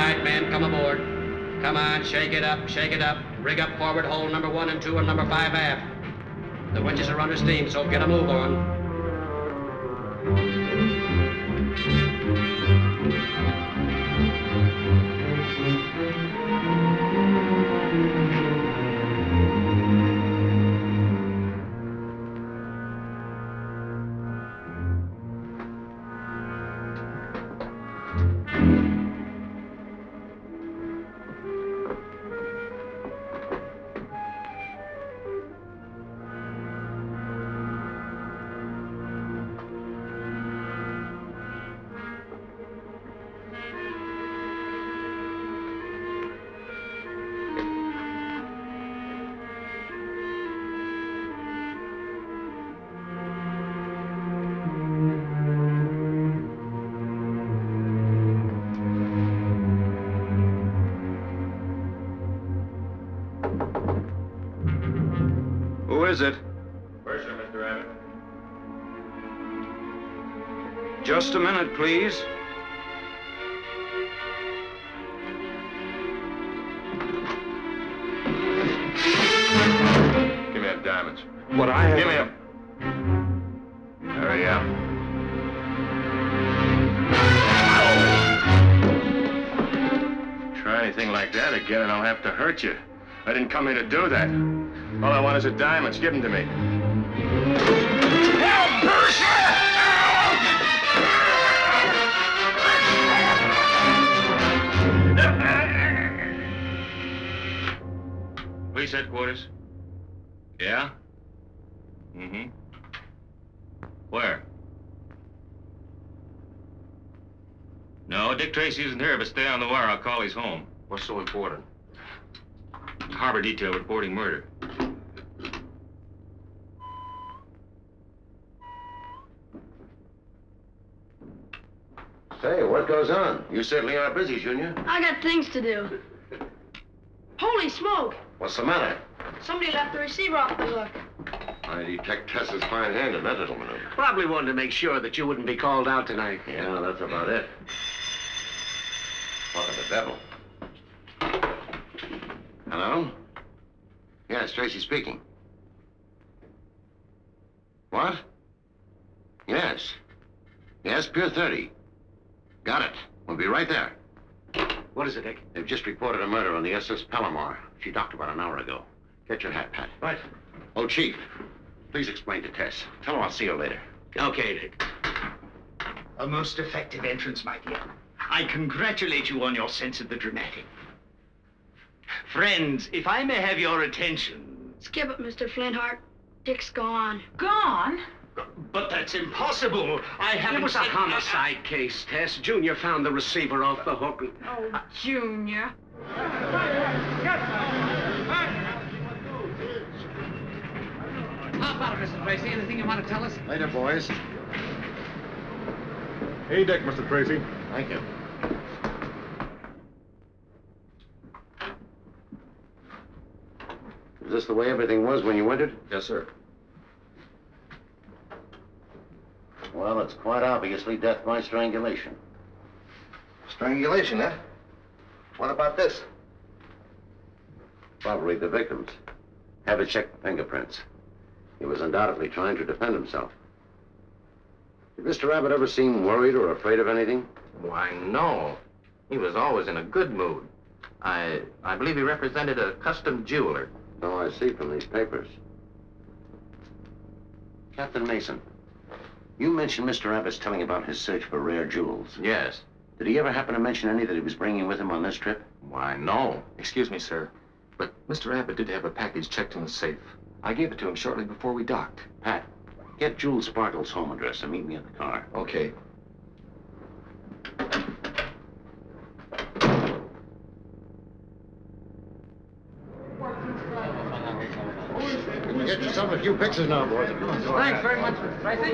right, men, come aboard. Come on, shake it up, shake it up. Rig up forward, hold number 1 and 2 and number 5 aft. The winches are under steam, so get a move on. Who is it? Purser, Mr. Abbott. Just a minute, please. Give me them diamonds. What I have... Give me them. Hurry up. Try anything like that again and I'll have to hurt you. I didn't come here to do that. All I want is the diamonds. Give them to me. Help, Purser! Police headquarters. Yeah? Mm-hmm. Where? No, Dick Tracy isn't here, but stay on the wire. I'll call he's home. What's so important? Harbor detail reporting murder. Say, what goes on? You certainly are busy, Junior. I got things to do. Holy smoke! What's the matter? Somebody left the receiver off the hook. I detect Tessa's fine hand in that little maneuver. Probably wanted to make sure that you wouldn't be called out tonight. Yeah, that's about it. What of the devil? Hello? Yes, Tracy speaking. What? Yes. Yes, Pier 30. Got it. We'll be right there. What is it, Dick? They've just reported a murder on the SS Palomar. She docked about an hour ago. Get your hat, Pat. Right. Oh, Chief, please explain to Tess. Tell her I'll see her later. Okay, Dick. A most effective entrance, my dear. I congratulate you on your sense of the dramatic. Friends, if I may have your attention... Skip it, Mr. Flintheart. Dick's gone. Gone? But that's impossible. I haven't... It was a homicide case, Tess. Junior found the receiver off the hook. Oh, Junior. How about it, Mr. Tracy? Anything you want to tell us? Later, boys. Hey, Dick, Mr. Tracy. Thank you. Is this the way everything was when you entered? Yes, sir. Well, it's quite obviously death by strangulation. Strangulation, huh? What about this? Probably the victim's. Have it check the fingerprints. He was undoubtedly trying to defend himself. Did Mr. Abbott ever seem worried or afraid of anything? Why, no. He was always in a good mood. I believe he represented a custom jeweler. Oh, I see from these papers. Captain Mason, you mentioned Mr. Abbott's telling about his search for rare jewels. Yes. Did he ever happen to mention any that he was bringing with him on this trip? Why, no. Excuse me, sir, but Mr. Abbott did have a package checked in the safe. I gave it to him shortly before we docked. Pat, get Jules Sparkle's home address and meet me at the car. Okay. Get yourself a few pictures now, boys. Thanks very much, Mr. Tracy.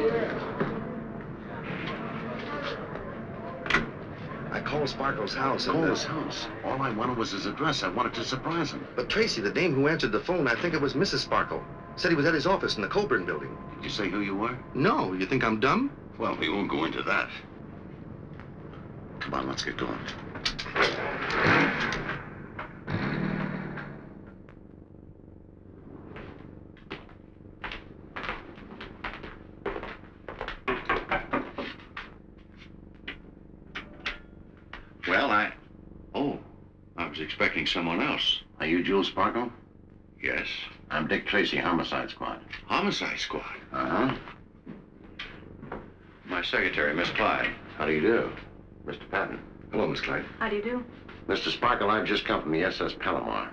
I called Sparkle's house and... Call his house. All I wanted was his address. I wanted to surprise him. But Tracy, the dame who answered the phone, I think it was Mrs. Sparkle, said he was at his office in the Colburn building. Did you say who you were? No, you think I'm dumb? Well, we won't go into that. Come on, let's get going. expecting someone else. Are you Jules Sparkle? Yes. I'm Dick Tracy, Homicide Squad. Homicide Squad. Uh-huh. My secretary, Miss Clyde. How do you do? Mr. Patton. Hello, Miss Clyde. How do you do? Mr. Sparkle, I've just come from the SS Palomar.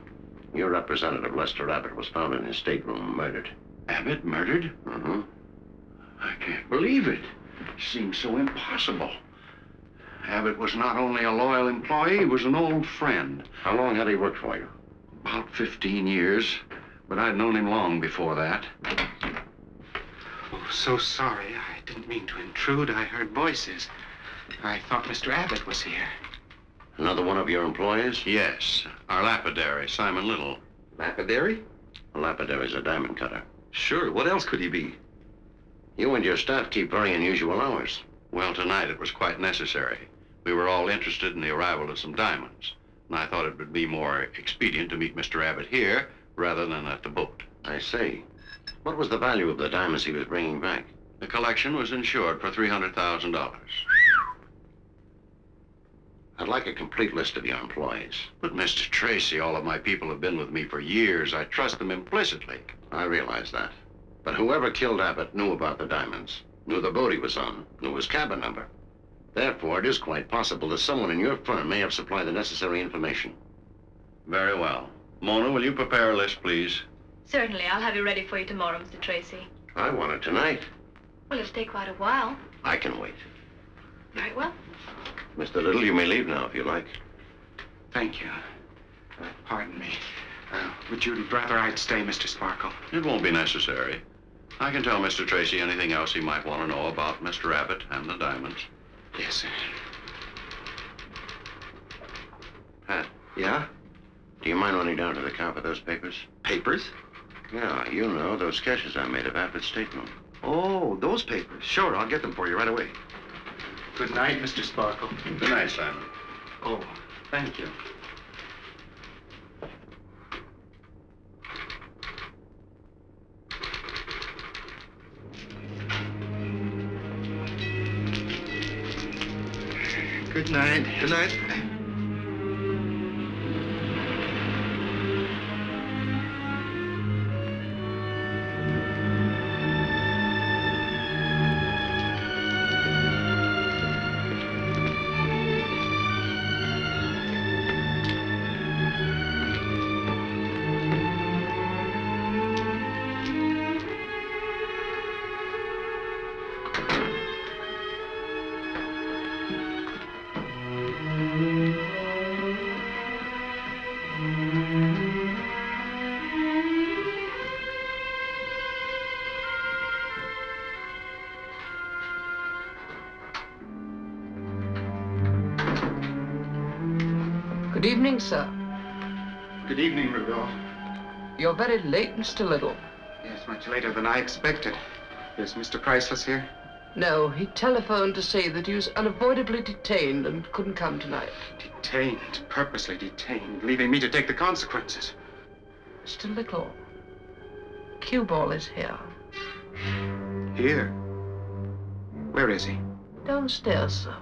Your representative, Lester Abbott, was found in his stateroom, murdered. Abbott murdered? Mm-hmm. I can't believe it. It seems so impossible. Abbott was not only a loyal employee, he was an old friend. How long had he worked for you? About 15 years, but I'd known him long before that. Oh, so sorry. I didn't mean to intrude. I heard voices. I thought Mr. Abbott was here. Another one of your employees? Yes, our lapidary, Simon Little. Lapidary? A lapidary's a diamond cutter. Sure, what else could he be? You and your staff keep very unusual hours. Well, tonight it was quite necessary. We were all interested in the arrival of some diamonds, and I thought it would be more expedient to meet Mr. Abbott here rather than at the boat. I see. What was the value of the diamonds he was bringing back? The collection was insured for $300,000. I'd like a complete list of your employees. But, Mr. Tracy, all of my people have been with me for years. I trust them implicitly. I realize that. But whoever killed Abbott knew about the diamonds, knew the boat he was on, knew his cabin number. Therefore, it is quite possible that someone in your firm may have supplied the necessary information. Very well. Mona, will you prepare a list, please? Certainly. I'll have it ready for you tomorrow, Mr. Tracy. I want it tonight. Well, it'll take quite a while. I can wait. Very well. Mr. Little, you may leave now if you like. Thank you. Pardon me. Would you rather I'd stay, Mr. Sparkle? It won't be necessary. I can tell Mr. Tracy anything else he might want to know about Mr. Abbott and the diamonds. Yes, sir. Pat, Yeah? do you mind running down to the car for those papers? Papers? Yeah, you know, those sketches I made of Abbott's stateroom. Oh, those papers. Sure, I'll get them for you right away. Good night, Mr. Sparkle. Good night, Simon. Oh, thank you. Good night. Good night. Good evening, sir. Good evening, Rudolph. You're very late, Mr. Little. Yes, much later than I expected. Is Mr. Priceless here? No, he telephoned to say that he was unavoidably detained and couldn't come tonight. Detained, purposely detained, leaving me to take the consequences. Mr. Little, Cueball is here. Here? Where is he? Downstairs, sir.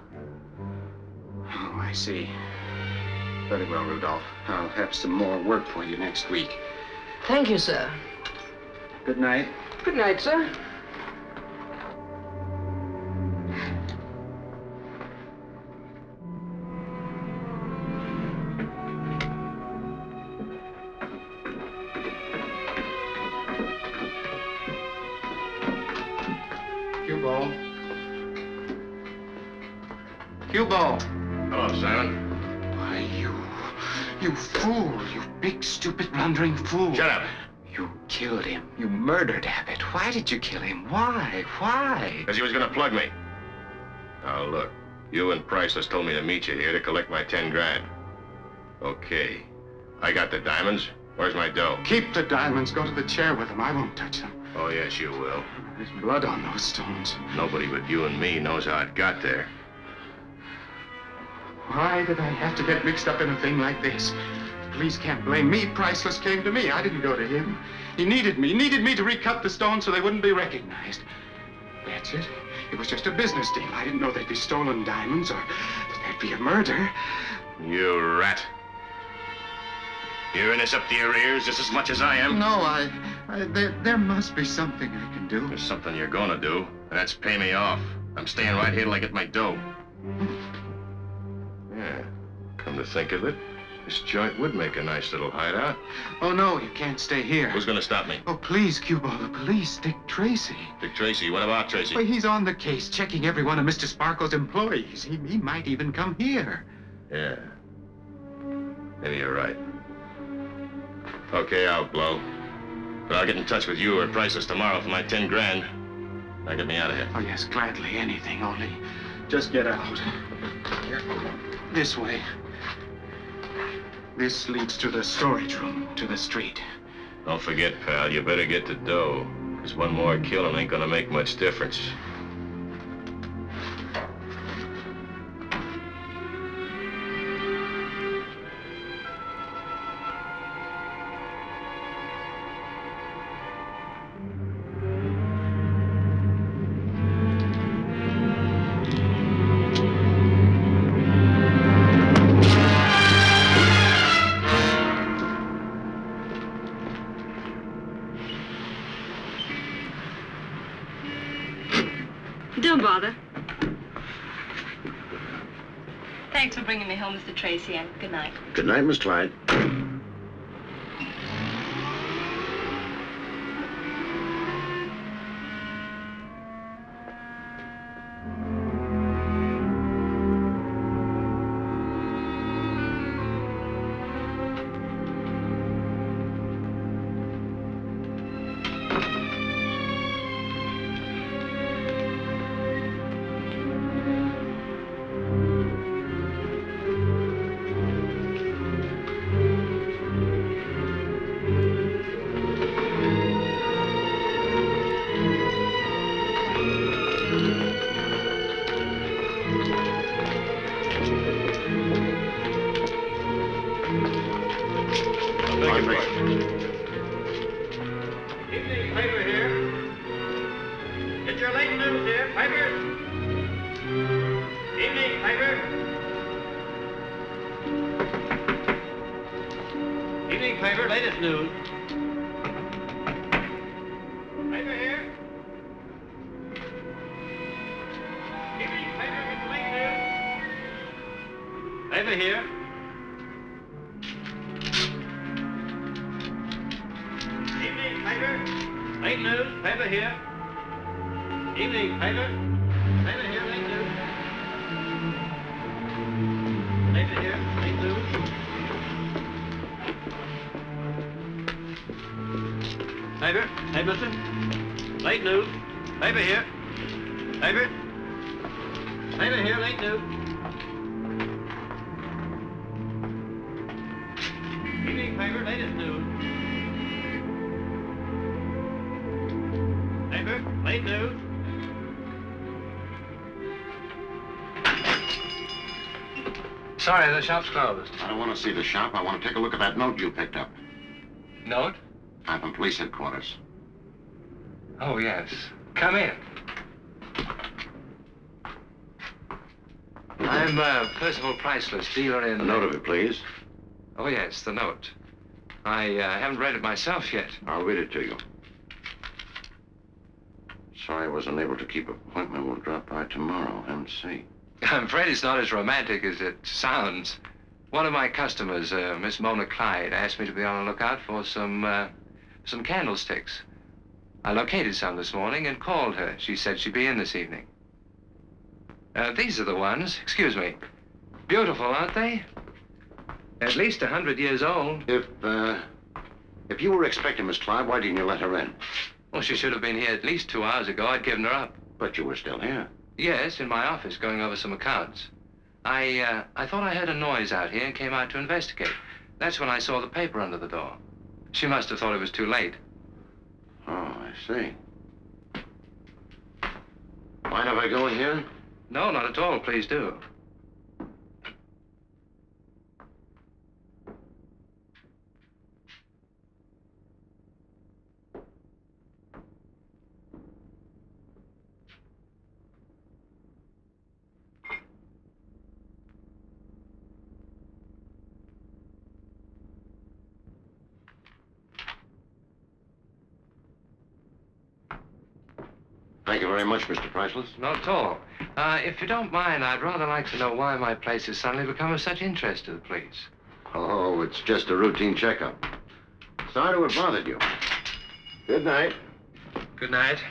Oh, I see. Very well, Rudolph. I'll have some more work for you next week. Thank you, sir. Good night. Good night, sir. Cueball. Cueball. Hello, Simon. Why, you fool. You big, stupid, blundering fool. Shut up. You killed him. You murdered Abbott. Why did you kill him? Why? Why? Because he was going to plug me. Now, look. You and Priceless told me to meet you here to collect my 10 grand. Okay. I got the diamonds. Where's my dough? Keep the diamonds. Go to the chair with them. I won't touch them. Oh, yes, you will. There's blood on those stones. Nobody but you and me knows how it got there. Why did I have to get mixed up in a thing like this? The police can't blame me. Priceless came to me. I didn't go to him. He needed me. He needed me to recut the stones so they wouldn't be recognized. That's it. It was just a business deal. I didn't know they'd be stolen diamonds or that there'd be a murder. You rat. You're in this up to your ears just as much as I am. No, there must be something I can do. There's something you're gonna do, and that's pay me off. I'm staying right here till I get my dough. Yeah, come to think of it, this joint would make a nice little hideout. Oh, no, you can't stay here. Who's gonna stop me? Oh, please, Cueball, the police. Dick Tracy. Dick Tracy. What about Tracy? Well, he's on the case, checking every one of Mr. Sparkle's employees. He might even come here. Yeah. Maybe you're right. Okay, I'll blow. But I'll get in touch with you or Priceless tomorrow for my 10 grand. Now get me out of here. Oh, yes, gladly, anything, only just get out. This way. This leads to the storage room, to the street. Don't forget, pal, you better get the dough. Because one more killing ain't gonna make much difference. Don't bother. Thanks for bringing me home, Mr. Tracy, and good night. Good night, Miss Clyde. Evening, Piper here. Get your late news here, Piper. Evening, Piper. Evening, Piper. Latest news. Piper here. Evening, Piper. Get the late news. Piper here. Piper. Late news. Piper here. Evening, Piper. Piper here. Late news. Piper here. Late news. Piper. Hey, mister. Late news. Piper here. Piper. Piper here. Late news. Evening, Piper. Latest news. Paper, late news. Sorry, the shop's closed. I don't want to see the shop. I want to take a look at that note you picked up. Note? I'm from police headquarters. Oh, yes. Come in. I'm Percival Priceless, dealer in... A note of it, please. Oh, yes, the note. I haven't read it myself yet. I'll read it to you. Sorry I wasn't able to keep an appointment. We'll drop by tomorrow, MC. I'm afraid it's not as romantic as it sounds. One of my customers, Miss Mona Clyde, asked me to be on the lookout for some candlesticks. I located some this morning and called her. She said she'd be in this evening. These are the ones. Excuse me. Beautiful, aren't they? At least 100 years old. If you were expecting Miss Clyde, why didn't you let her in? Well, she should have been here at least 2 hours ago. I'd given her up. But you were still here. Yes, in my office, going over some accounts. I thought I heard a noise out here and came out to investigate. That's when I saw the paper under the door. She must have thought it was too late. Oh, I see. Mind if I go in here? No, not at all. Please do. Thank you very much, Mr. Priceless. Not at all. If you don't mind, I'd rather like to know why my place has suddenly become of such interest to the police. Oh, it's just a routine checkup. Sorry to have bothered you. Good night. Good night.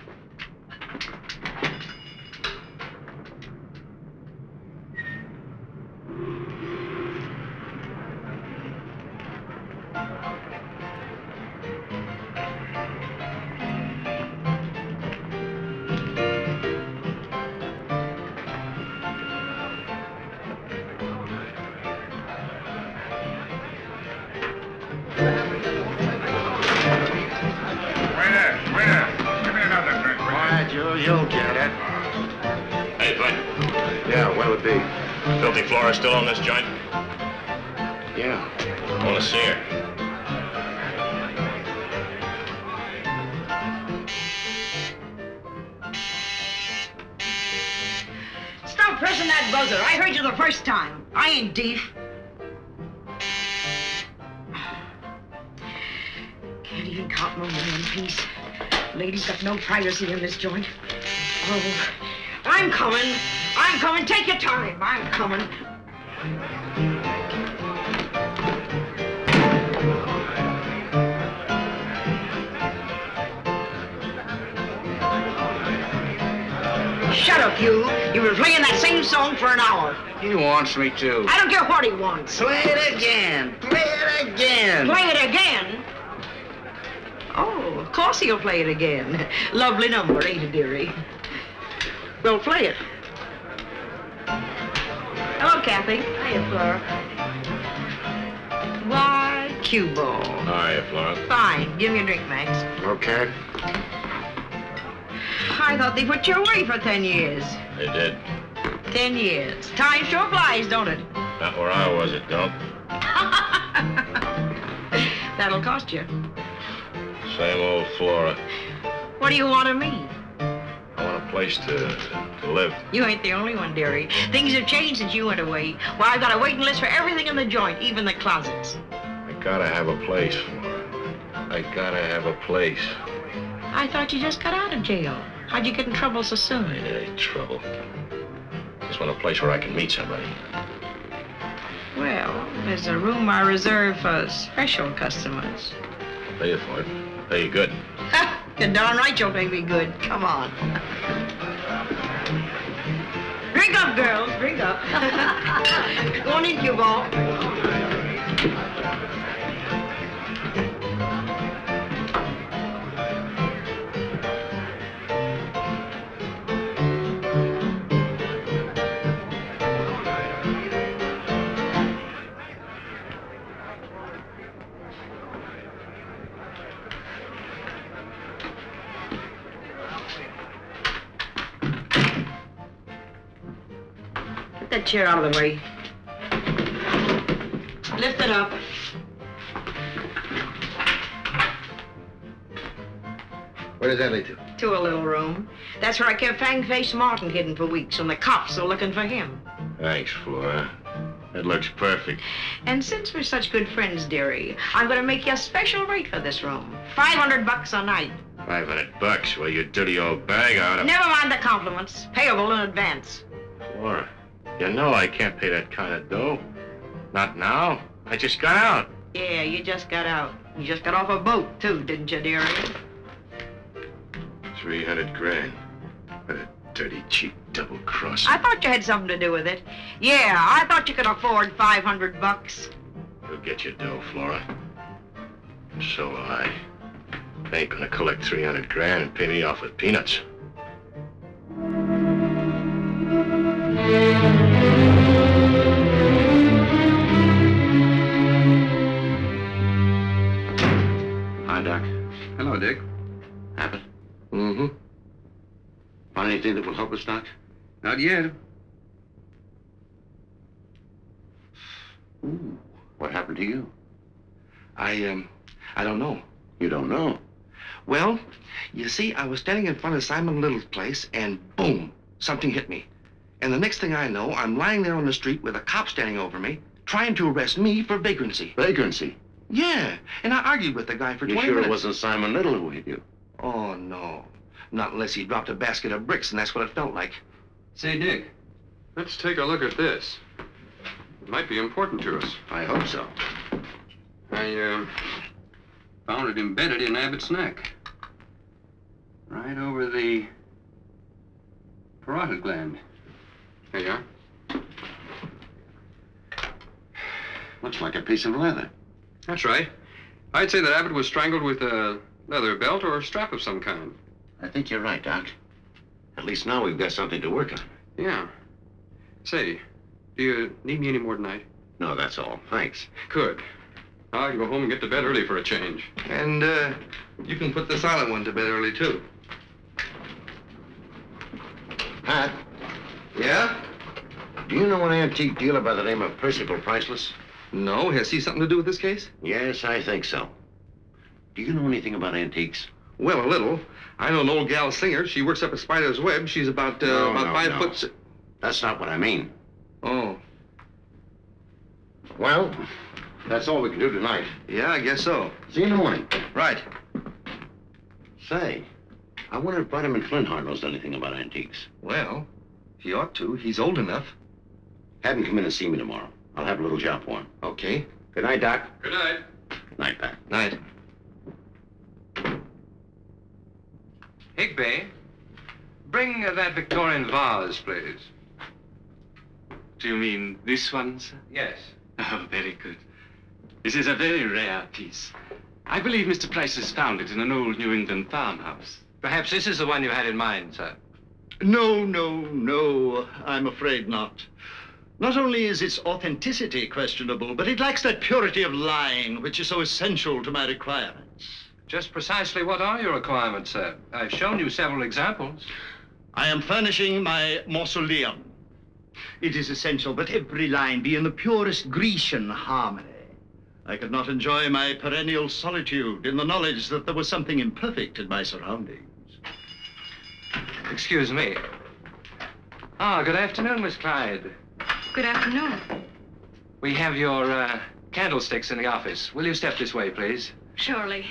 You'll get it. Hey, Bud. Yeah, what'll it be? Filthy Flora still on this joint? Yeah. I want to see her. Stop pressing that buzzer. I heard you the first time. I ain't deaf. Can't even count no money in peace. Ladies got no privacy in this joint. Oh, I'm coming. I'm coming. Take your time. I'm coming. Shut up, you. You've been playing that same song for an hour. He wants me to. I don't care what he wants. Play it again. Play it again. Play it again? Oh, of course he'll play it again. Lovely number, ain't it, dearie? Well, play it. Hello, Kathy. Hiya, Flora. Why, Cueball. Hiya, Flora. Fine. Give me a drink, Max. Okay. I thought they put you away for 10 years. They did. 10 years. Time sure flies, don't it? Not where I was, it don't. That'll cost you. Same old Flora. What do you want of me? I want a place to live. You ain't the only one, dearie. Things have changed since you went away. Why, I've got a waiting list for everything in the joint, even the closets. I gotta have a place, Flora. I gotta have a place. I thought you just got out of jail. How'd you get in trouble so soon? Hey, trouble. Just want a place where I can meet somebody. Well, there's a room I reserve for special customers. Pay you for it. Pay you good. You're darn right you'll pay me good. Come on. Drink up, girls. Drink up. Go on in, Cueball. Get that chair out of the way. Lift it up. Where does that lead to? To a little room. That's where I kept Fang-Faced Martin hidden for weeks when the cops are looking for him. Thanks, Flora. That looks perfect. And since we're such good friends, dearie, I'm going to make you a special rate for this room. $500 a night. $500? Well, you dirty old bag out of... Never mind the compliments. Payable in advance. Flora, you know I can't pay that kind of dough. Not now. I just got out. Yeah, you just got out. You just got off a boat, too, didn't you, dearie? 300 grand. What a dirty, cheap double cross. I thought you had something to do with it. Yeah, I thought you could afford $500. You'll get your dough, Flora. And so will I. They ain't gonna collect 300 grand and pay me off with peanuts. Hi, Doc. Hello, Dick. Abbott. Mm-hmm. Find anything that will help us, Doc? Not yet. Ooh, what happened to you? I don't know. You don't know? Well, you see, I was standing in front of Simon Little's place, and boom, something hit me. And the next thing I know, I'm lying there on the street with a cop standing over me, trying to arrest me for vagrancy. Vagrancy? Yeah, and I argued with the guy for 20 You minutes. sure it wasn't Simon Little who hit you? Oh, no. Not unless he dropped a basket of bricks, and that's what it felt like. Say, Dick, let's take a look at this. It might be important to us. I hope so. I found it embedded in Abbott's neck. Right over the parotid gland. There you are. Looks like a piece of leather. That's right. I'd say that Abbott was strangled with a leather belt or a strap of some kind. I think you're right, Doc. At least now we've got something to work on. Yeah. Say, do you need me any more tonight? No, that's all. Thanks. Good. Now I can go home and get to bed early for a change. And, you can put the silent one to bed early, too. Pat? Yeah? Do you know an antique dealer by the name of Percival Priceless? No. Has he something to do with this case? Yes, I think so. Do you know anything about antiques? Well, a little. I know an old gal singer. She works up at Spider's Web. She's about 5 foot... That's not what I mean. Oh. Well, that's all we can do tonight. Yeah, I guess so. See you in the morning. Right. Say, I wonder if Vitamin Flintheart knows anything about antiques. Well, he ought to. He's old enough. Have him come in and see me tomorrow. I'll have a little job for him. Okay. Good night, Doc. Good night. Night, Pat. Night. Higby, bring that Victorian vase, please. Do you mean this one, sir? Yes. Oh, very good. This is a very rare piece. I believe Mr. Priceless found it in an old New England farmhouse. Perhaps this is the one you had in mind, sir. No, I'm afraid not. Not only is its authenticity questionable, but it lacks that purity of line which is so essential to my requirements. Just precisely what are your requirements, sir? I've shown you several examples. I am furnishing my mausoleum. It is essential that every line be in the purest Grecian harmony. I could not enjoy my perennial solitude in the knowledge that there was something imperfect in my surroundings. Excuse me. Ah, good afternoon, Miss Clyde. Good afternoon. We have your candlesticks in the office. Will you step this way, please? Surely.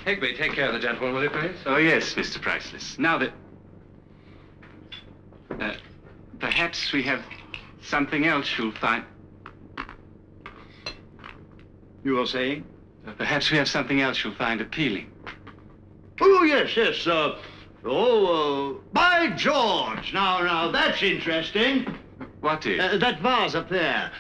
Higby, take care of the gentleman, will you, please? Oh, yes, Mr. Priceless. Now that... perhaps we have something else you'll find... You were saying? Perhaps we have something else you'll find appealing. Oh, yes. By George! Now, that's interesting. What is? That vase up there.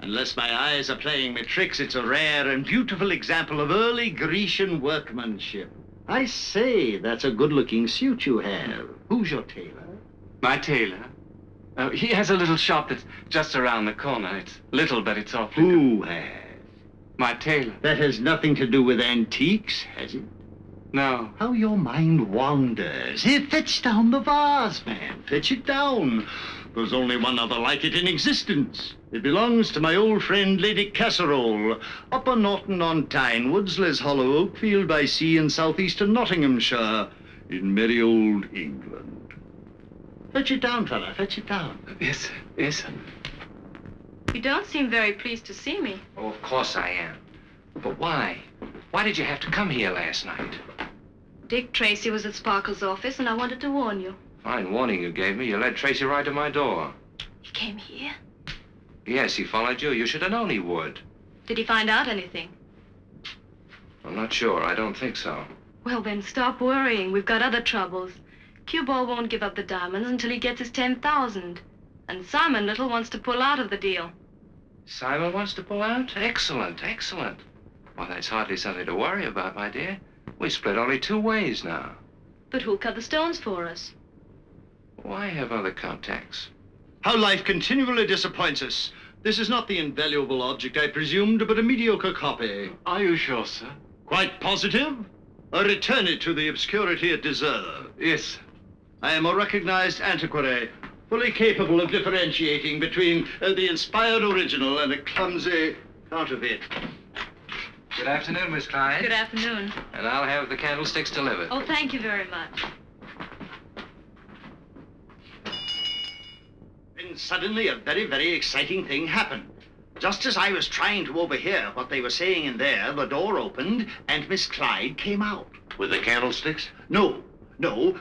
Unless my eyes are playing me tricks, it's a rare and beautiful example of early Grecian workmanship. I say, that's a good-looking suit you have. Who's your tailor? My tailor? He has a little shop that's just around the corner. It's little, but it's awfully good. Who has? My tailor. That has nothing to do with antiques, has it? No. How your mind wanders. Here, fetch down the vase, man. Fetch it down. There's only one other like it in existence. It belongs to my old friend Lady Casserole, Upper Norton-on-Tyne, Woodsley's Hollow, Oakfield by Sea in southeastern Nottinghamshire, in merry old England. Fetch it down, fella, fetch it down. Yes, sir. You don't seem very pleased to see me. Oh, of course I am. But why? Why did you have to come here last night? Dick Tracy was at Sparkle's office, and I wanted to warn you. Fine warning you gave me. You led Tracy right to my door. He came here? Yes, he followed you. You should have known he would. Did he find out anything? I'm not sure. I don't think so. Well, then stop worrying. We've got other troubles. Cueball won't give up the diamonds until he gets his 10,000. And Simon Little wants to pull out of the deal. Simon wants to pull out? Excellent. Well, that's hardly something to worry about, my dear. We split only 2 ways now. But who'll cut the stones for us? Why have other contacts? How life continually disappoints us. This is not the invaluable object I presumed, but a mediocre copy. Are you sure, sir? Quite positive? Or return it to the obscurity it deserves? Yes, sir. I am a recognized antiquary, fully capable of differentiating between the inspired original and a clumsy counterfeit. Good afternoon, Miss Clyde. Good afternoon. And I'll have the candlesticks delivered. Oh, thank you very much. Then suddenly a very, very exciting thing happened. Just as I was trying to overhear what they were saying in there, the door opened and Miss Clyde came out. With the candlesticks? No.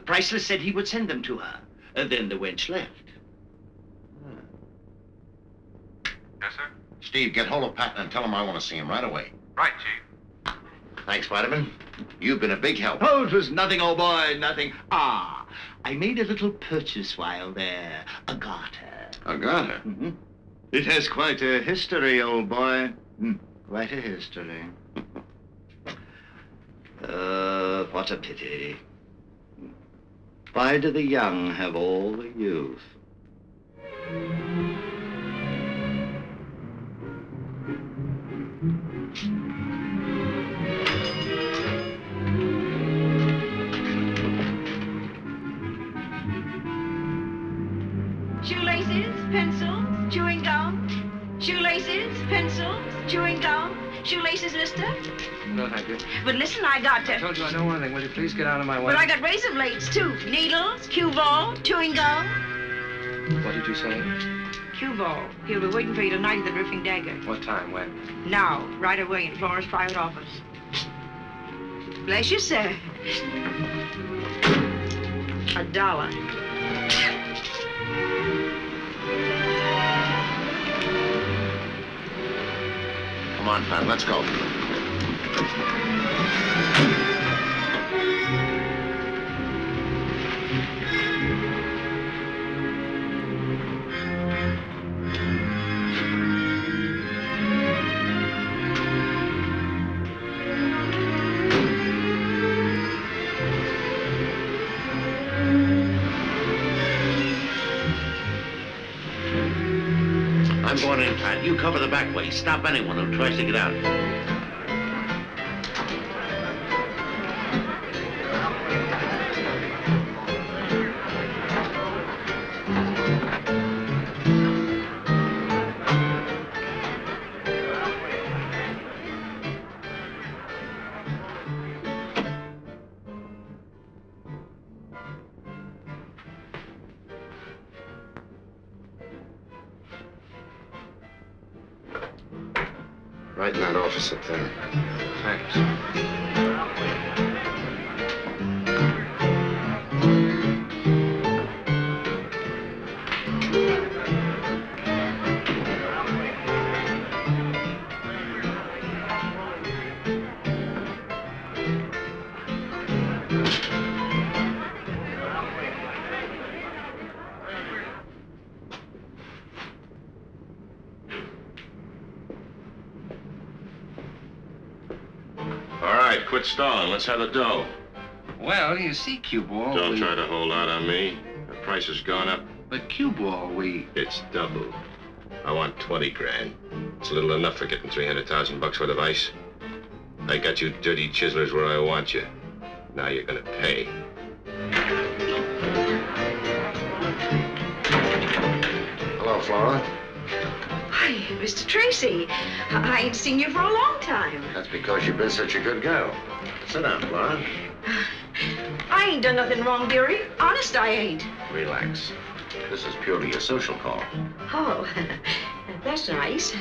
Priceless said he would send them to her. Then the wench left. Yes, sir? Steve, get hold of Patton and tell him I want to see him right away. Right, Chief. Thanks, Vitamin. You've been a big help. Oh, it was nothing, old boy, nothing. Ah, I made a little purchase while there. A garter. A garter? Mm-hmm. It has quite a history, old boy. Quite a history. What a pity. Why do the young have all the youth? Shoelaces, pencils, chewing gum. Shoelaces, pencils, chewing gum. Shoelaces, mister? No, thank you. But listen, I got I to... told you I know one thing. Will you please get out of my way? But I got razor blades, too. Needles, Cueball, chewing gum. What did you say? Cueball. He'll be waiting for you tonight at the Drifting Dagger. What time? When? Now, right away in Flora's private office. Bless you, sir. $1. Come on, Pat, let's go. I'm going in, Pat. You cover the back way. Stop anyone who tries to get out. Right in that office up there. Thanks. All right, quit stalling. Let's have the dough. Well, you see, Cueball, Don't try to hold out on me. The price has gone up. But Cueball, It's doubled. I want 20 grand. It's little enough for getting 300,000 bucks worth of ice. I got you dirty chiselers where I want you. Now you're gonna pay. Hello, Flora. Hi, Mr. Tracy. I ain't seen you for a long time. That's because you've been such a good girl. Sit down, Flora. I ain't done nothing wrong, dearie. Honest, I ain't. Relax. This is purely a social call. Oh, that's nice.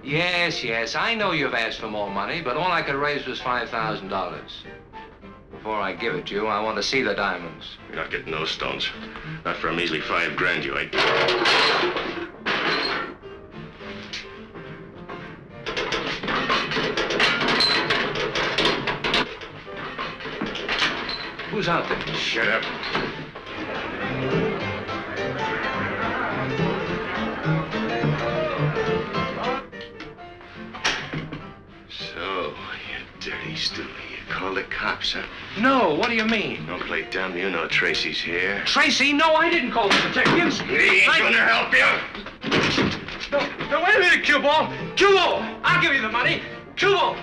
Yes, I know you've asked for more money, but all I could raise was $5,000. Before I give it to you, I want to see the diamonds. You're not getting those stones. Not for a measly 5 grand, you ain't. Who's out there? Shut up. So, you dirty stupid. You called the cops, huh? No, what do you mean? Don't play dumb. You know Tracy's here. Tracy, no, I didn't call the detectives. He ain't gonna help you. No, wait a minute, Cueball. Cueball, I'll give you the money. Cueball,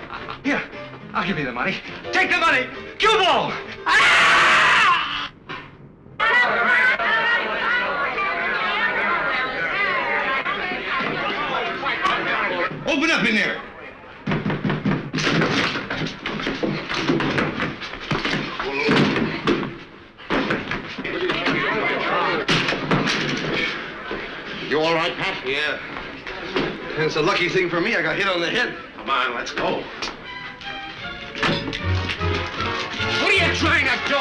here, I'll give you the money. Take the money. Cueball! Open up in there. You all right, Pat? Yeah. And it's a lucky thing for me I got hit on the head. Come on, let's go. What are trying to do?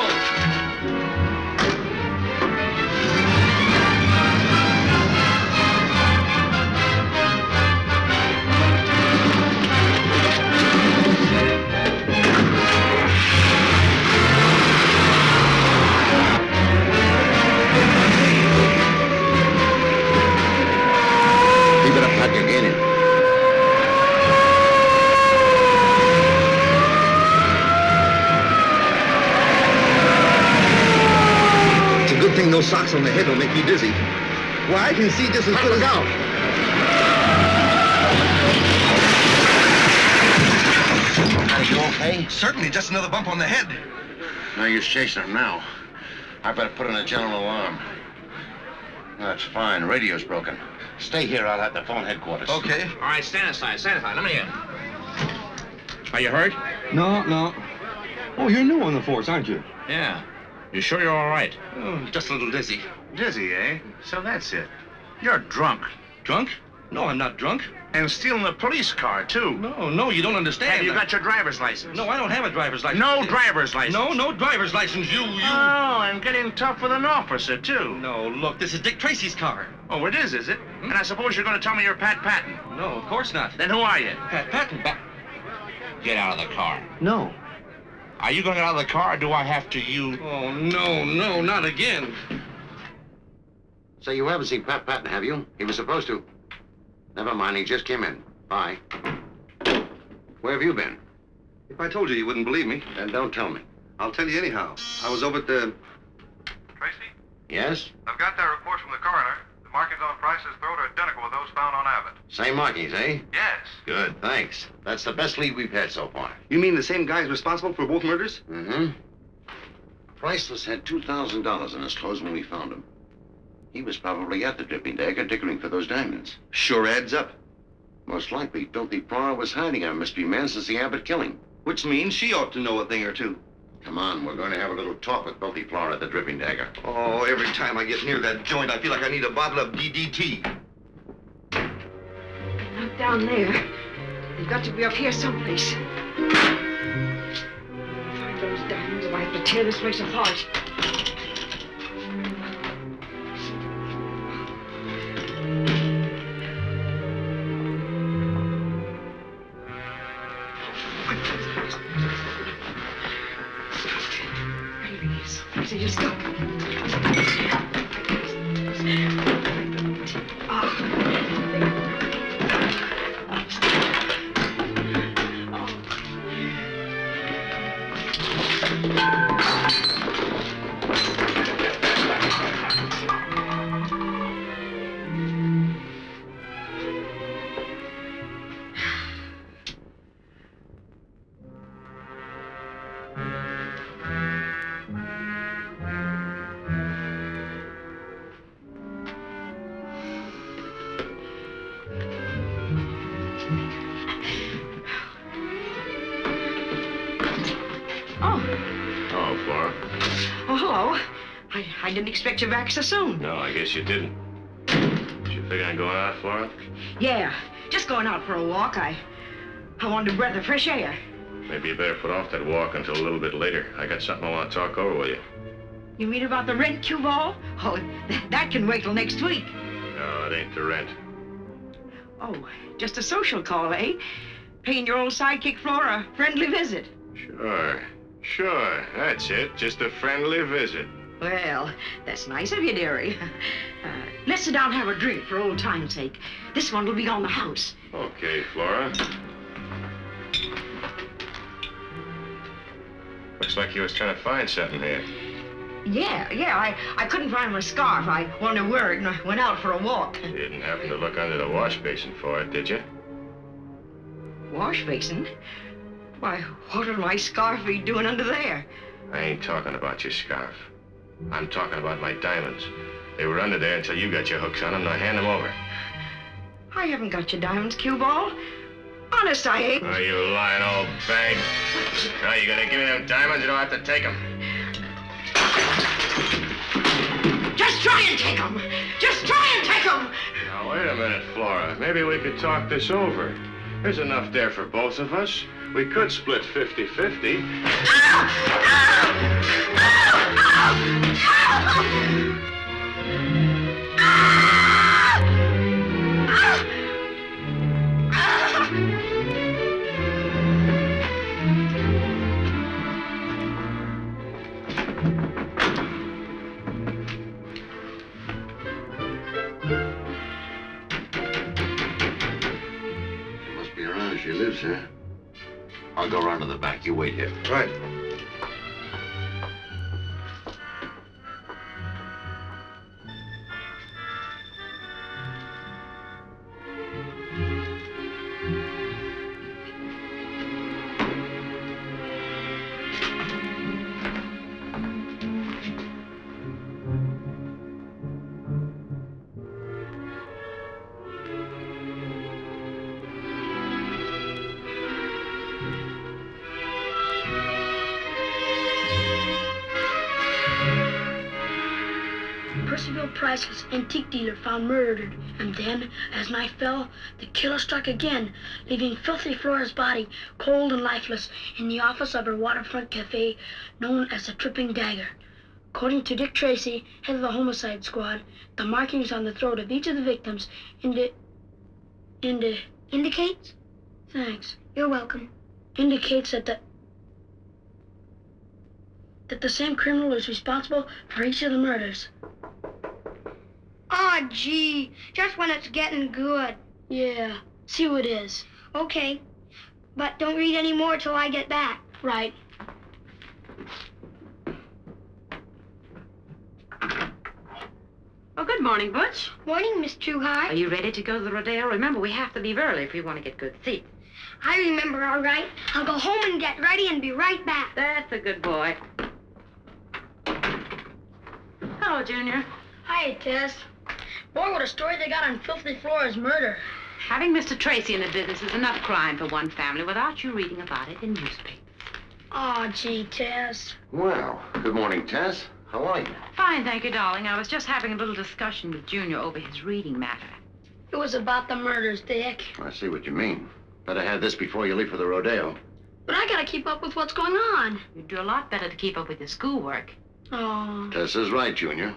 Keep it up, Pat. You're gaining. It's a good thing those socks on the head don't make you dizzy. Why, I can see just as good as out. Are you okay? Certainly, just another bump on the head. No use chasing him now. I better put in a general alarm. That's fine. Radio's broken. Stay here. I'll have to phone headquarters. Okay. All right, stand aside. Let me in. Are you hurt? No. Oh, you're new on the force, aren't you? Yeah. You sure you're all right? Oh, just a little dizzy. Dizzy, eh? So that's it. You're drunk. Drunk? No, I'm not drunk. And stealing a police car, too. No, you don't understand. Have you got your driver's license? No, I don't have a driver's license. No driver's license? No driver's license. You... Oh, and getting tough with an officer, too. No, look, this is Dick Tracy's car. Oh, it is it? And I suppose you're going to tell me you're Pat Patton. No, of course not. Then who are you? Pat Patton. Get out of the car. No. Are you going to get out of the car, or do I have to you? Oh, no, not again. So you haven't seen Pat Patton, have you? He was supposed to. Never mind, he just came in. Bye. Where have you been? If I told you, you wouldn't believe me. Then don't tell me. I'll tell you anyhow. I was over at the... Tracy? Yes? I've got that report from the coroner. The markings on Price's throat are identical with those found on Abbott. Same markings, eh? Yes. Good, thanks. That's the best lead we've had so far. You mean the same guy's responsible for both murders? Mm-hmm. Priceless had $2,000 in his clothes when we found him. He was probably at the Dripping Dagger diggering for those diamonds. Sure adds up. Most likely, Filthy Flora was hiding our mystery man since the Abbott killing. Which means she ought to know a thing or two. Come on, we're going to have a little talk with Filthy Flora at the Dripping Dagger. Oh, every time I get near that joint, I feel like I need a bottle of DDT. Not down there. They've got to be up here someplace. Find those diamonds if I have to tear this place apart. So just go. Oh, Flora. Oh, hello. I didn't expect you back so soon. No, I guess you didn't. Did you figure on going out, Flora? Yeah, just going out for a walk. I wanted a breath of fresh air. Maybe you better put off that walk until a little bit later. I got something I want to talk over with you. You mean about the rent, Cueball? Oh, that can wait till next week. No, it ain't the rent. Oh, just a social call, eh? Paying your old sidekick Flora a friendly visit. Sure, that's it. Just a friendly visit. Well, that's nice of you, dearie. Let's sit down and have a drink for old time's sake. This one will be on the house. Okay, Flora. Looks like you was trying to find something here. Yeah, I couldn't find my scarf. I wanted to wear it and I went out for a walk. You didn't happen to look under the wash basin for it, did you? Wash basin? Why, what would my scarf be doing under there? I ain't talking about your scarf. I'm talking about my diamonds. They were under there until you got your hooks on them. Now hand them over. I haven't got your diamonds, Cueball. Honest, I ain't. Oh, you lying old bag. Now you gonna give me them diamonds? You don't have to take them. Just try and take them. Just try and take them. Now, wait a minute, Flora. Maybe we could talk this over. There's enough there for both of us. We could split 50-50. Must be around as she lives here. I'll go around to the back. You wait here. Right. Priceless antique dealer found murdered, and then, as night fell, the killer struck again, leaving filthy Flora's body cold and lifeless in the office of her waterfront cafe known as the Tripping Dagger. According to Dick Tracy, head of the homicide squad, the markings on the throat of each of the victims indicates? Thanks. You're welcome. Indicates that the same criminal is responsible for each of the murders. Aw, gee, just when it's getting good. Yeah, see who it is. Okay, but don't read any more till I get back. Right. Oh, good morning, Butch. Morning, Miss Trueheart. Are you ready to go to the rodeo? Remember, we have to leave early if we want to get good seats. I remember, all right. I'll go home and get ready and be right back. That's a good boy. Hello, Junior. Hi, Tess. Boy, what a story they got on Filthy Flora's murder. Having Mr. Tracy in the business is enough crime for one family without you reading about it in newspapers. Aw, gee, Tess. Well, good morning, Tess. How are you? Fine, thank you, darling. I was just having a little discussion with Junior over his reading matter. It was about the murders, Dick. I see what you mean. Better have this before you leave for the rodeo. But I gotta keep up with what's going on. You'd do a lot better to keep up with your schoolwork. Oh. Tess is right, Junior.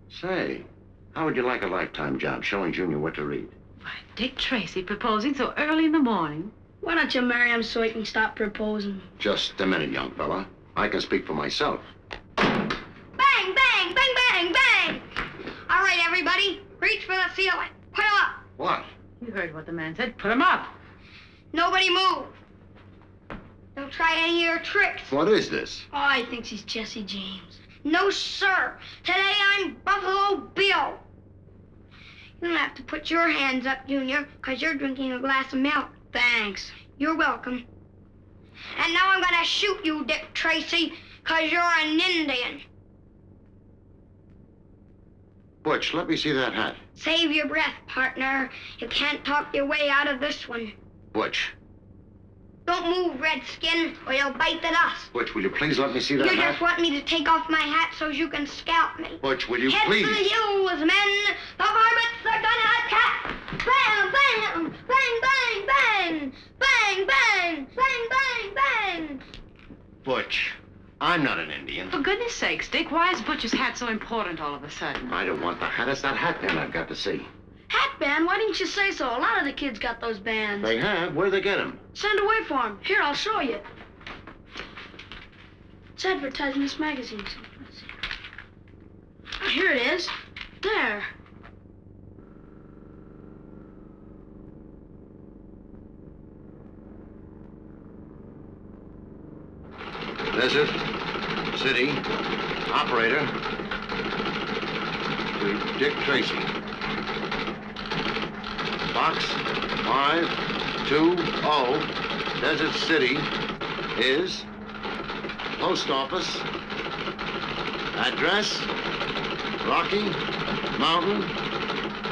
Say, how would you like a lifetime job showing Junior what to read? Why, Dick Tracy proposing so early in the morning. Why don't you marry him so he can stop proposing? Just a minute, young fella. I can speak for myself. Bang, bang, bang, bang, bang! All right, everybody, reach for the ceiling. Put 'em up. What? You heard what the man said. Put him up. Nobody move. Don't try any of your tricks. What is this? Oh, he thinks he's Jesse James. No, sir. Today I'm Buffalo Bill. You don't have to put your hands up, Junior, because you're drinking a glass of milk. Thanks. You're welcome. And now I'm going to shoot you, Dick Tracy, because you're an Indian. Butch, let me see that hat. Save your breath, partner. You can't talk your way out of this one. Butch. Don't move, Redskin, or you'll bite the dust. Butch, will you please let me see that You hat? just want me to take off my hat so you can scalp me. Butch, will you Head please? for the hills, men. The varmints are gonna attack. Bam, bam, bang, bang, bang. Bang, bang, bang, bang, bang. Butch, I'm not an Indian. For goodness sakes, Dick, why is Butch's hat so important all of a sudden? I don't want the hat. It's that hat band I've got to see. Hat band? Why didn't you say so? A lot of the kids got those bands. They have? Where'd they get them? Send away for them. Here, I'll show you. It's advertised in this magazine. Let's see. Oh, here it is. There. Desert, City, Operator, to Dick Tracy. Box 520, Desert City, is Post Office. Address, Rocky Mountain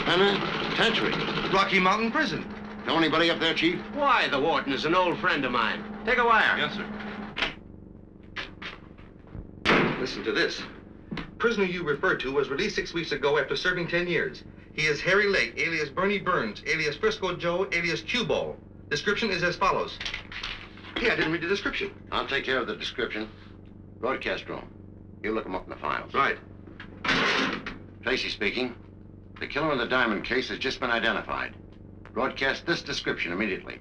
Penitentiary. Rocky Mountain Prison. Know anybody up there, Chief? Why, the warden is an old friend of mine. Take a wire. Yes, sir. Listen to this. Prisoner you referred to was released 6 weeks ago after serving 10 years. He is Harry Lake, alias Bernie Burns, alias Frisco Joe, alias Cueball. Description is as follows. Hey, I didn't read the description. I'll take care of the description. Broadcast room. You look them up in the files. Right. Tracy speaking. The killer in the diamond case has just been identified. Broadcast this description immediately.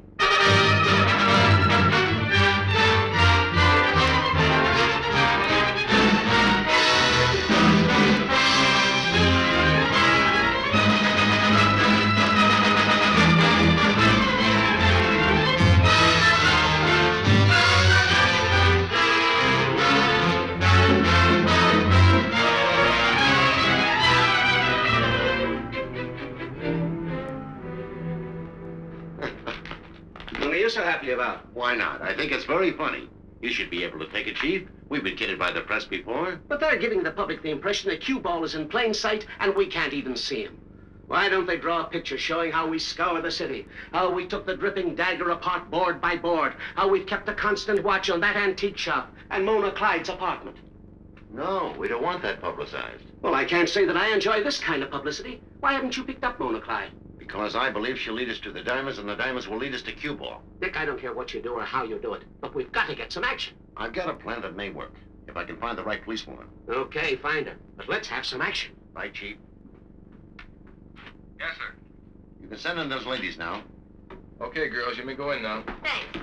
What are you so happy about? Why not? I think it's very funny. You should be able to take it, Chief. We've been kidded by the press before. But they're giving the public the impression that Cueball is in plain sight and we can't even see him. Why don't they draw a picture showing how we scour the city, how we took the dripping dagger apart board by board, how we've kept a constant watch on that antique shop and Mona Clyde's apartment? No, we don't want that publicized. Well, I can't say that I enjoy this kind of publicity. Why haven't you picked up Mona Clyde? Because I believe she'll lead us to the diamonds, and the diamonds will lead us to Cueball. Dick, I don't care what you do or how you do it, but we've got to get some action. I've got a plan that may work, if I can find the right policewoman. Okay, find her. But let's have some action. Right, Chief? Yes, sir. You can send in those ladies now. Okay, girls, you may go in now. Thanks.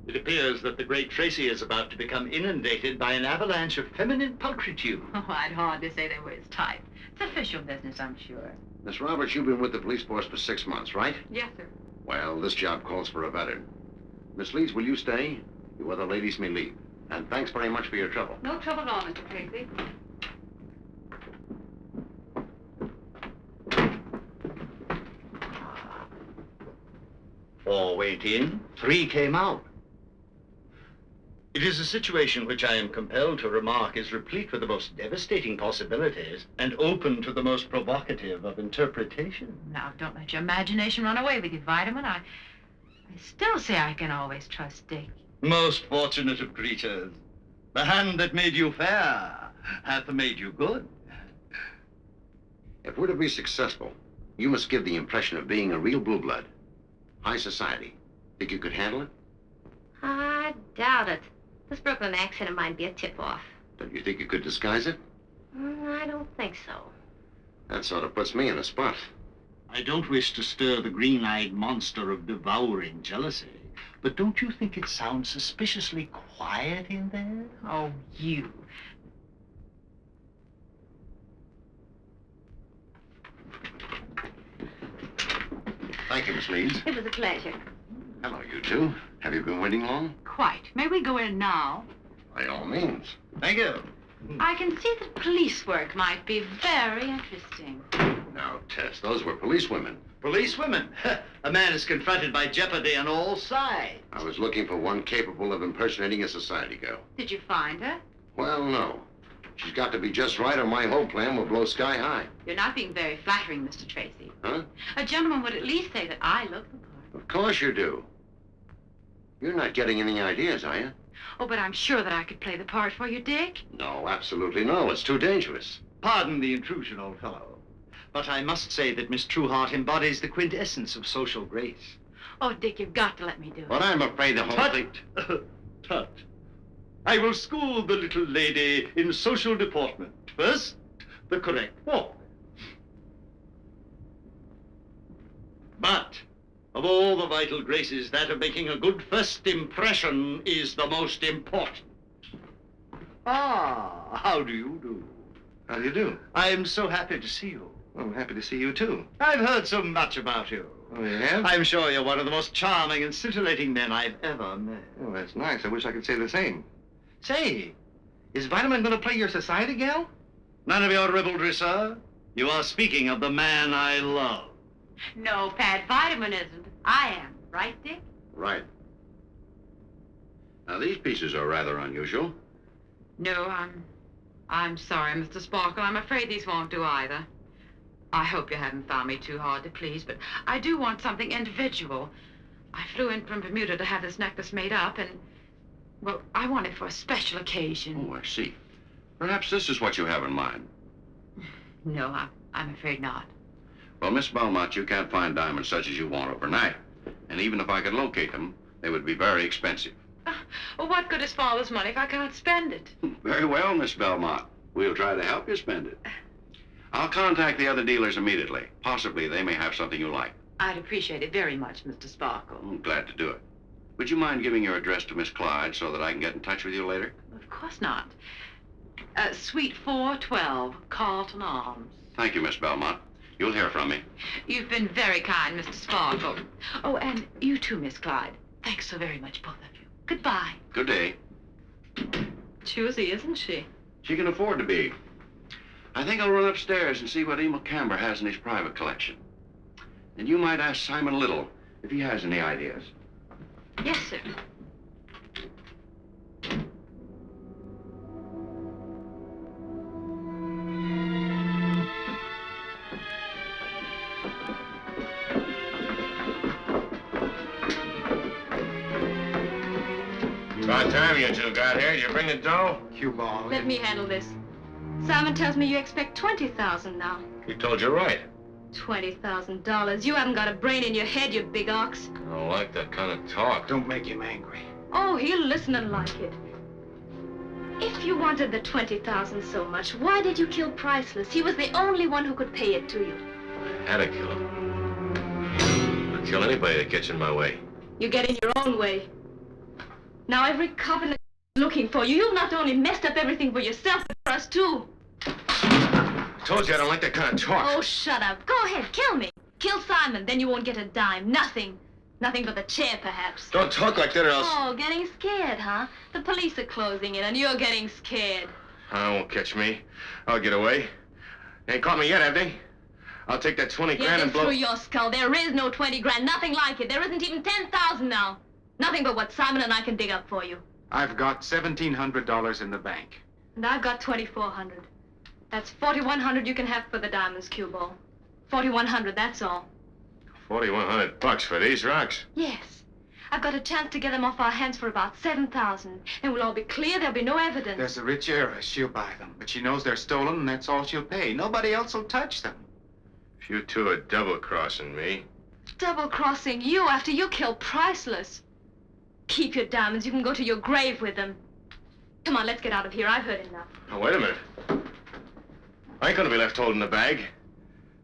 It appears that the great Tracy is about to become inundated by an avalanche of feminine pulchritude. Oh, I'd hardly say they were his type. It's official business, I'm sure. Miss Roberts, you've been with the police force for 6 months, right? Yes, sir. Well, this job calls for a veteran. Miss Leeds, will you stay? You other ladies may leave. And thanks very much for your trouble. No trouble at all, Mr. Tracy. Four went in, 3 came out. It is a situation which I am compelled to remark is replete with the most devastating possibilities and open to the most provocative of interpretation. Now, don't let your imagination run away with you, Vitamin. I still say I can always trust Dick. Most fortunate of creatures, the hand that made you fair hath made you good. If we're to be successful, you must give the impression of being a real blue blood. High society. Think you could handle it? I doubt it. This Brooklyn accent of mine be a tip-off. Don't you think you could disguise it? I don't think so. That sort of puts me in a spot. I don't wish to stir the green-eyed monster of devouring jealousy, but don't you think it sounds suspiciously quiet in there? Oh, you. Thank you, Miss Leeds. It was a pleasure. Hello, you two. Have you been waiting long? Quite. May we go in now? By all means. Thank you. I can see that police work might be very interesting. Now, Tess, those were policewomen. Policewomen? A man is confronted by jeopardy on all sides. I was looking for one capable of impersonating a society girl. Did you find her? Well, no. She's got to be just right, or my whole plan will blow sky high. You're not being very flattering, Mr. Tracy. Huh? A gentleman would at least say that I look the part. Of course you do. You're not getting any ideas, are you? Oh, but I'm sure that I could play the part for you, Dick. No, absolutely no. It's too dangerous. Pardon the intrusion, old fellow, but I must say that Miss Trueheart embodies the quintessence of social grace. Oh, Dick, you've got to let me do it. But I'm afraid the whole thing... Tut. I will school the little lady in social deportment. First, the correct walk. But of all the vital graces, that of making a good first impression is the most important. Ah, how do you do? How do you do? I am so happy to see you. Well, I'm happy to see you, too. I've heard so much about you. Oh, you have? I'm sure you're one of the most charming and scintillating men I've ever met. Oh, that's nice. I wish I could say the same. Say, is Vitamin going to play your society gal? None of your ribaldry, sir. You are speaking of the man I love. No, Pat, Vitamin isn't. I am. Right, Dick? Right. Now, these pieces are rather unusual. No, I'm sorry, Mr. Sparkle. I'm afraid these won't do either. I hope you haven't found me too hard to please, but I do want something individual. I flew in from Bermuda to have this necklace made up, and, well, I want it for a special occasion. Oh, I see. Perhaps this is what you have in mind. No, I'm afraid not. Well, Miss Belmont, you can't find diamonds such as you want overnight. And even if I could locate them, they would be very expensive. Well, what good is father's money if I can't spend it? Very well, Miss Belmont. We'll try to help you spend it. I'll contact the other dealers immediately. Possibly they may have something you like. I'd appreciate it very much, Mr. Sparkle. I'm glad to do it. Would you mind giving your address to Miss Clyde so that I can get in touch with you later? Of course not. Suite 412, Carlton Arms. Thank you, Miss Belmont. You'll hear from me. You've been very kind, Mr. Sparkle. Oh, and you too, Miss Clyde. Thanks so very much, both of you. Goodbye. Good day. Choosy, isn't she? She can afford to be. I think I'll run upstairs and see what Emil Camber has in his private collection. And you might ask Simon Little if he has any ideas. Yes, sir. About time you two got here. Did you bring the dough? Cueball. Let me handle this. Simon tells me you expect $20,000 now. He told you right. $20,000. You haven't got a brain in your head, you big ox. I don't like that kind of talk. Don't make him angry. Oh, he'll listen and like it. If you wanted the $20,000 so much, why did you kill Priceless? He was the only one who could pay it to you. I had to kill him. I'd kill anybody that gets in my way. You get in your own way. Now every cop in the is looking for you. You've not only messed up everything for yourself, but for us too. I told you I don't like that kind of talk. Oh, shut up. Go ahead, kill me. Kill Simon, then you won't get a dime. Nothing. Nothing but the chair, perhaps. Don't talk like that or else... Oh, getting scared, huh? The police are closing in and you're getting scared. Won't catch me. I'll get away. They ain't caught me yet, have they? I'll take that 20 grand and blow... through your skull. There is no 20 grand. Nothing like it. There isn't even 10,000 now. Nothing but what Simon and I can dig up for you. I've got $1,700 in the bank. And I've got 2,400. That's 4,100 you can have for the diamonds, Cueball. 4,100, that's all. $4,100 for these rocks? Yes. I've got a chance to get them off our hands for about 7,000. And we'll all be clear, there'll be no evidence. There's a rich heiress. She'll buy them. But she knows they're stolen, and that's all she'll pay. Nobody else will touch them. If you two are double-crossing me... Double-crossing you after you killed Priceless. Keep your diamonds. You can go to your grave with them. Come on, let's get out of here. I've heard enough. Oh, wait a minute. I ain't gonna be left holding the bag.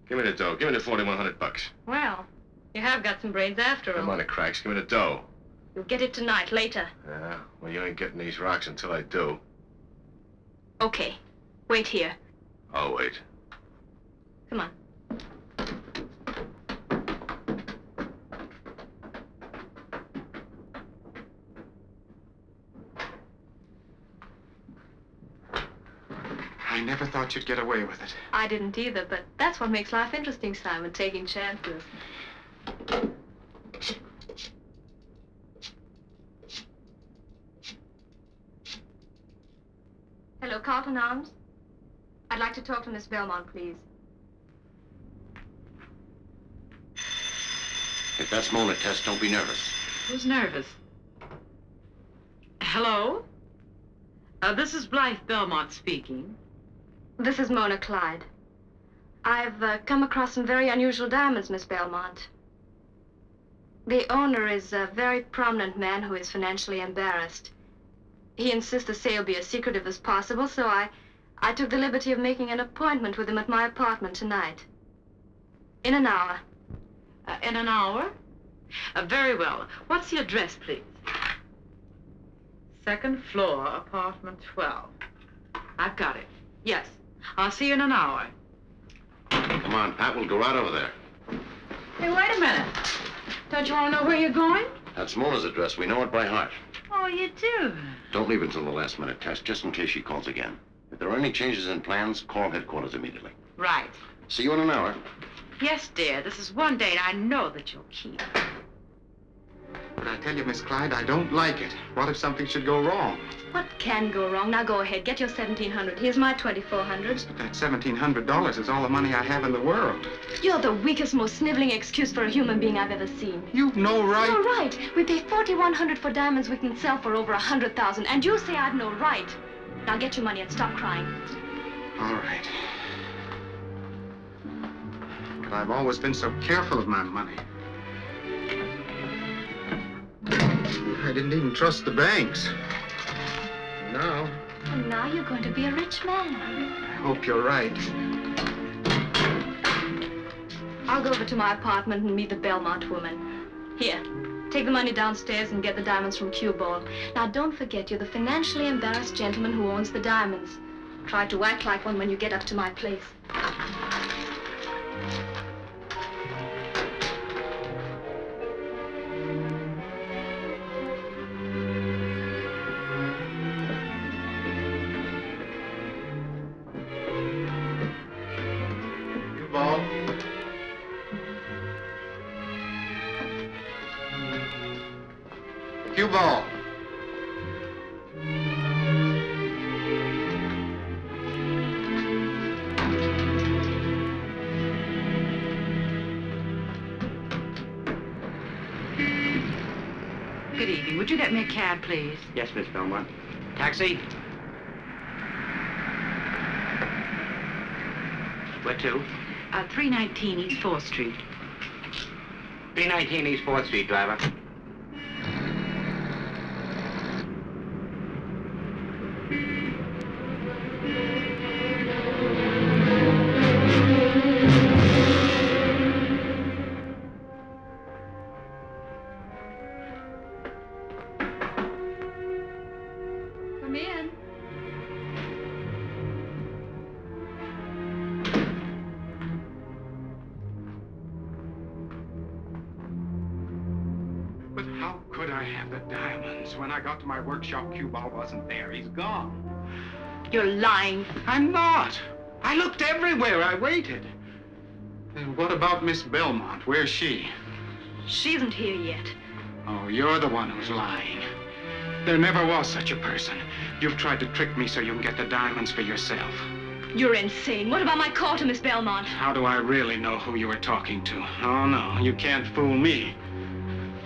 Give me the dough. Give me the $4,100. Well, you have got some brains after all. Come on, the cracks. Give me the dough. You'll get it tonight, later. Yeah, well, you ain't getting these rocks until I do. Okay. Wait here. I'll wait. Come on. I never thought you'd get away with it. I didn't either, but that's what makes life interesting, Simon, taking chances. Hello, Carlton Arms. I'd like to talk to Miss Belmont, please. If that's Mona, Tess, don't be nervous. Who's nervous? Hello? This is Blythe Belmont speaking. This is Mona Clyde. I've come across some very unusual diamonds, Miss Belmont. The owner is a very prominent man who is financially embarrassed. He insists the sale be as secretive as possible, so I took the liberty of making an appointment with him at my apartment tonight. In an hour. In an hour? Very well. What's the address, please? 2nd floor, apartment 12. I've got it. Yes. I'll see you in an hour. Come on, Pat, we'll go right over there. Hey, wait a minute. Don't you want to know where you're going? That's Mona's address. We know it by heart. Oh, you do? Don't leave until the last minute, Tess, just in case she calls again. If there are any changes in plans, call headquarters immediately. Right. See you in an hour. Yes, dear. This is one date I know that you'll keep. But I tell you, Miss Clyde, I don't like it. What if something should go wrong? What can go wrong? Now go ahead. Get your 1,700. Here's my 2,400. But that $1,700 is all the money I have in the world. You're the weakest, most sniveling excuse for a human being I've ever seen. You've no right. No right. We pay 4,100 for diamonds we can sell for over 100,000, and you say I've no right. Now get your money and stop crying. All right. But I've always been so careful of my money. I didn't even trust the banks. Now, And now you're going to be a rich man. I hope you're right. I'll go over to my apartment and meet the Belmont woman. Here, take the money downstairs and get the diamonds from Cueball. Now, don't forget, you're the financially embarrassed gentleman who owns the diamonds. Try to act like one when you get up to my place. Cueball. Good evening. Would you get me a cab, please? Yes, Miss Belmont. Taxi? Where to? 319 East 4th Street. 319 East 4th Street, driver. Come in. But how could I have the diamonds? When I got to my workshop, Cueball wasn't there. He's gone. You're lying. I'm not. I looked everywhere. I waited. And what about Miss Belmont? Where's she? She isn't here yet. Oh, you're the one who's lying. There never was such a person. You've tried to trick me so you can get the diamonds for yourself. You're insane. What about my call to Miss Belmont? How do I really know who you were talking to? Oh, no, you can't fool me.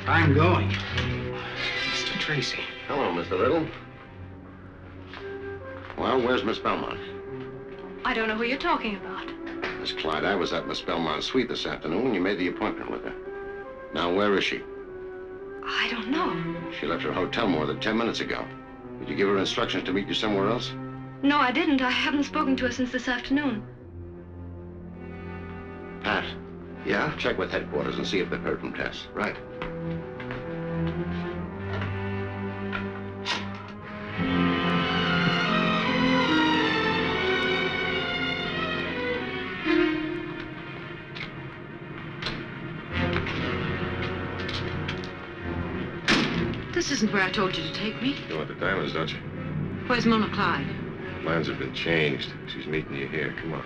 I'm going. Mr. Tracy. Hello, Mr. Little. Well, where's Miss Belmont? I don't know who you're talking about. Miss Clyde, I was at Miss Belmont's suite this afternoon when you made the appointment with her. Now, where is she? I don't know. She left her hotel more than 10 minutes ago. Did you give her instructions to meet you somewhere else? No, I didn't. I haven't spoken to her since this afternoon. Pat. Yeah? Check with headquarters and see if they've heard from Tess. Right. This isn't where I told you to take me. You want the diamonds, don't you? Where's Mona Clyde? Plans have been changed. She's meeting you here. Come on.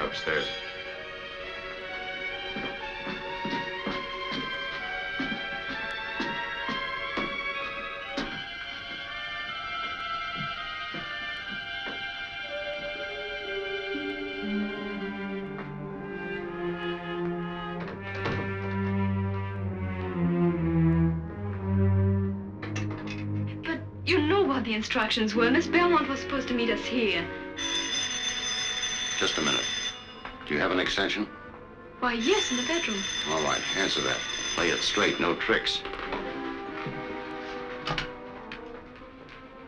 Upstairs. You know what the instructions were. Miss Belmont was supposed to meet us here. Just a minute. Do you have an extension? Why, yes, in the bedroom. All right, answer that. Play it straight, no tricks.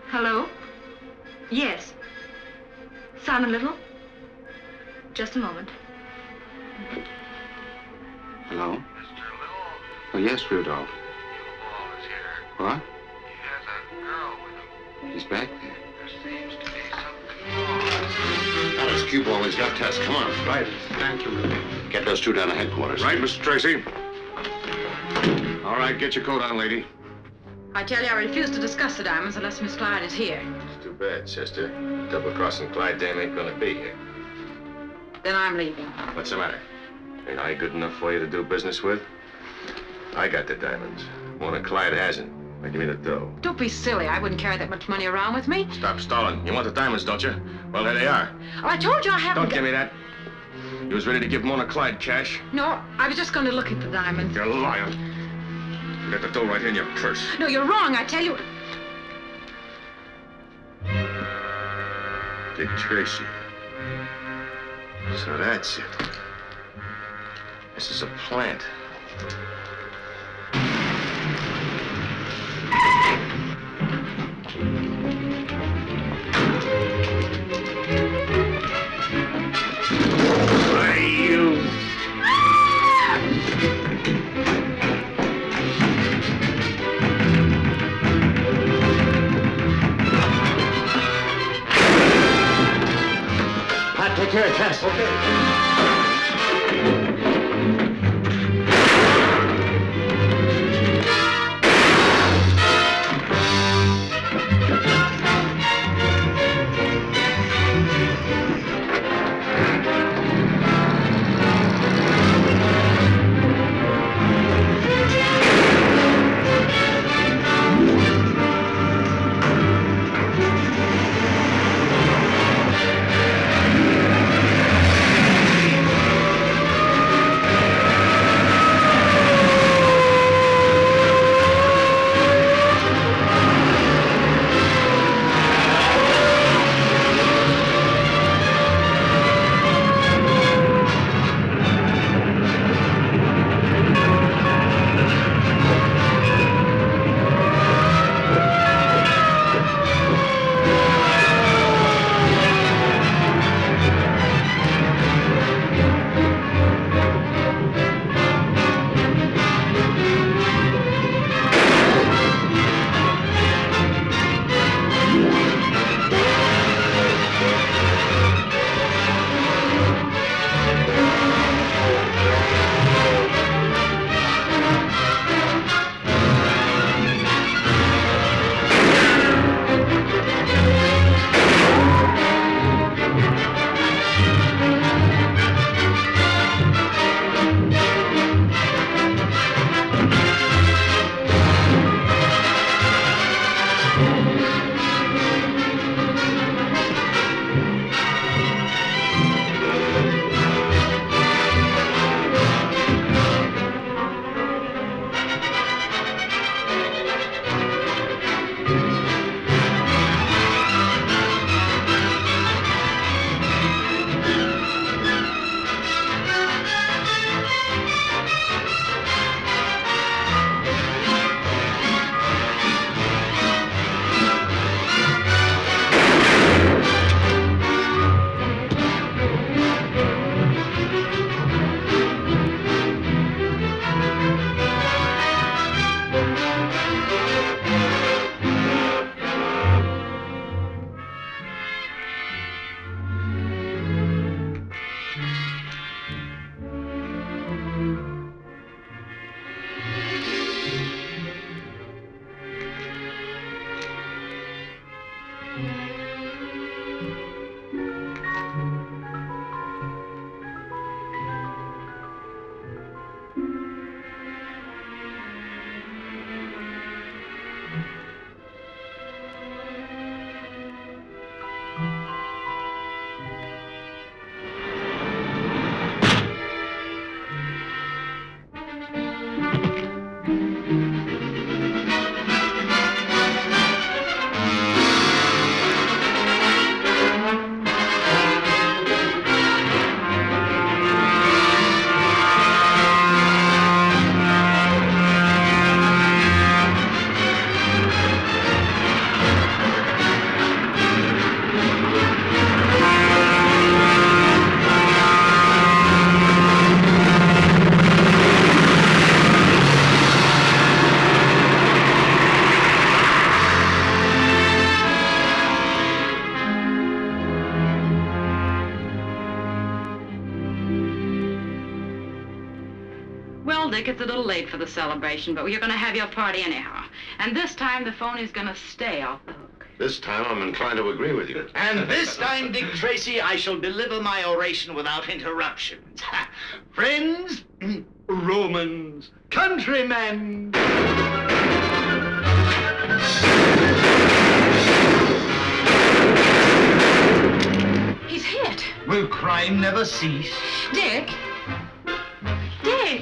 Hello? Yes. Simon Little? Just a moment. Hello? Mr. Little, Oh, yes, Rudolph. Cueball is here. What? He has a girl with him. He's back there. There seems to be something wrong. Now, it's Cueball. He's got Tess. Come on. Right. Thank you, Rudolph. Get those two down to headquarters. Right, Mr. Tracy. All right, get your coat on, lady. I tell you, I refuse to discuss the diamonds unless Miss Clyde is here. It's too bad, sister. Double-crossing Clyde dame ain't gonna be here. Then I'm leaving. What's the matter? Ain't I good enough for you to do business with? I got the diamonds. Mona Clyde hasn't. Now give me the dough. Don't be silly. I wouldn't carry that much money around with me. Stop stalling. You want the diamonds, don't you? Well, there they are. Oh, I told you I haven't. Don't give me that. You was ready to give Mona Clyde cash. No, I was just going to look at the diamonds. You're lying. You got the dough right here in your purse. No, you're wrong, I tell you. Dick Tracy. So that's it. This is a plant. Pat, take care of Tess. Okay. Well, Dick, it's a little late for the celebration, but you're going to have your party anyhow. And this time, the phone is going to stay off the hook. This time, I'm inclined to agree with you. And this time, Dick Tracy, I shall deliver my oration without interruptions. Friends, Romans, countrymen. He's hit. Will crime never cease? Dick. Dick.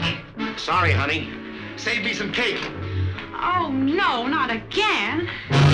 Sorry, honey. Save me some cake. Oh, no, not again.